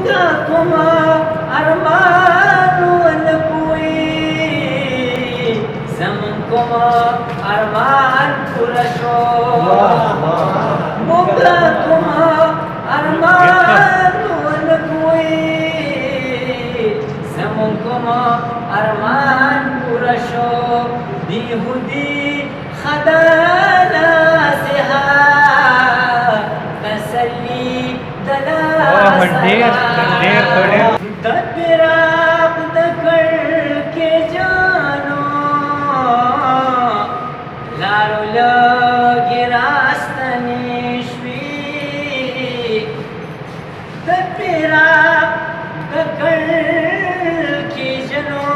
مونږه کوم ارمان ونکوي زمون کوم ارمان پورا شو مونږه کوم ارمان ونکوي زمون کوم ارمان پورا شو بیهودی خدانا سها تسلی دلا دراق دکڑ کے جانو لارو لگی راستنی شوی دراق دکڑ کے جانو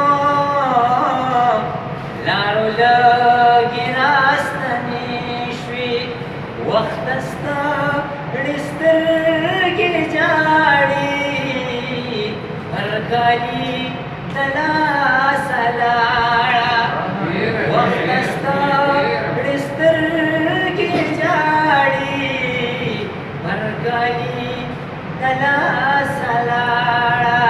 لارو لگی راستنی شوی وقت استا سترګې جاړي هرکالي دلاسه لاړه وخت ستا سترګې جاړي هرکالي دلاسه لاړه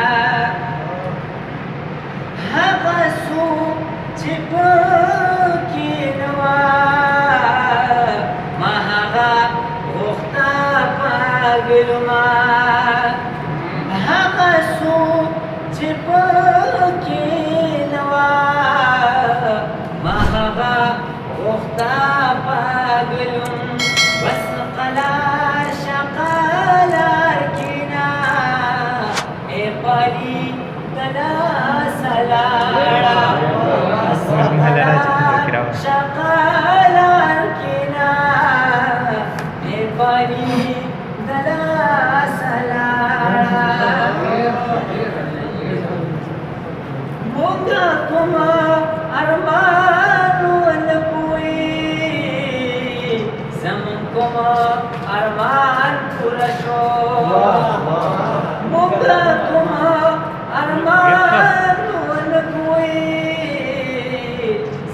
هغه څوک چې پکې نه وه ما هغه غوښته پاګلما هغه څوک چې پکې نه وه ما هغه غوښته پاګلم بس قلار شقالار کینا ای پالي دلاسه لاړه بس قلار شقالار کینا ای پالي دلاسه لاړه مونږه کوم ارمان ونکوي زمون کوم ارمان پورا شو مونږه کوم ارمان ونکوي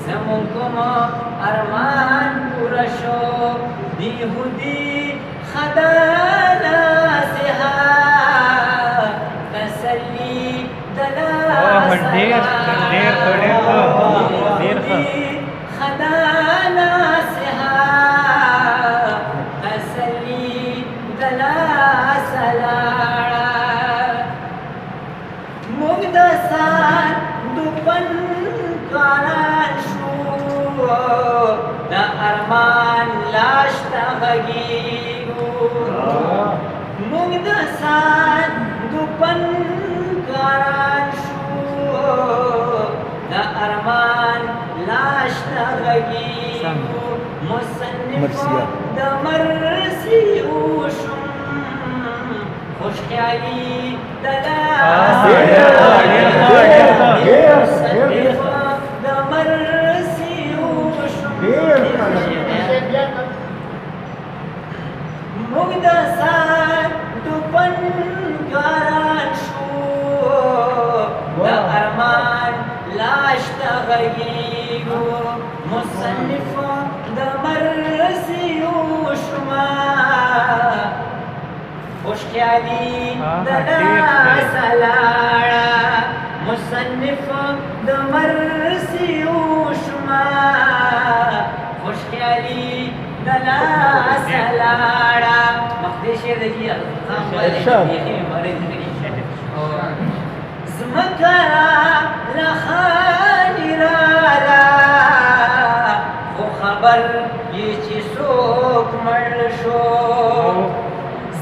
زمون کوم ارمان پورا شو بیهودی خدانا سها تسلی دلاسه خدانا سها تسلی دلاسه لاړه موږ د سان دوپن کاران شو د ارمان لاش ته غږیږو موږ د سان دوپن کاران شو د ارمان لاش ته غږیږو مصنف د مرثي وشم خوشخیالي دلاسه مصنف د مرثي وشم موږ د سان دوپن کاران شو د ارمان لاش ته غږیږو مصنف د مرثي وشما خوشخیالي دلاسه لاړه مصنف د مرثي وشما خوشخیالي دلاسه لاړه مخدې شعر دی زمکه لخاني راله خو خبر یې چې څوک مړ شو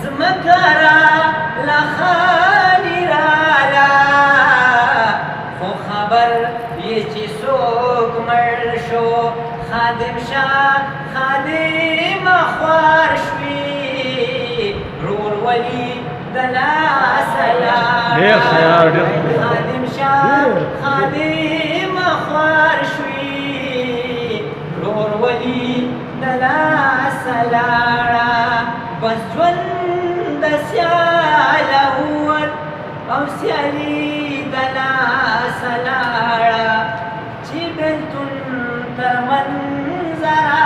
زمکه لخاني راله خو خبر یې چې څوک مړ شو خادم شاه خادم خوار شوي رور ولي دلاسه لاړه خادم شاه خادم خوار شوي رور ولي دلاسه لاړه بس ژوند د سیاله هوت او سیالي دلاسه لاړه چې بېلتون تر منظره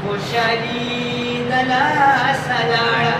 خوشالي دلاسه لاړه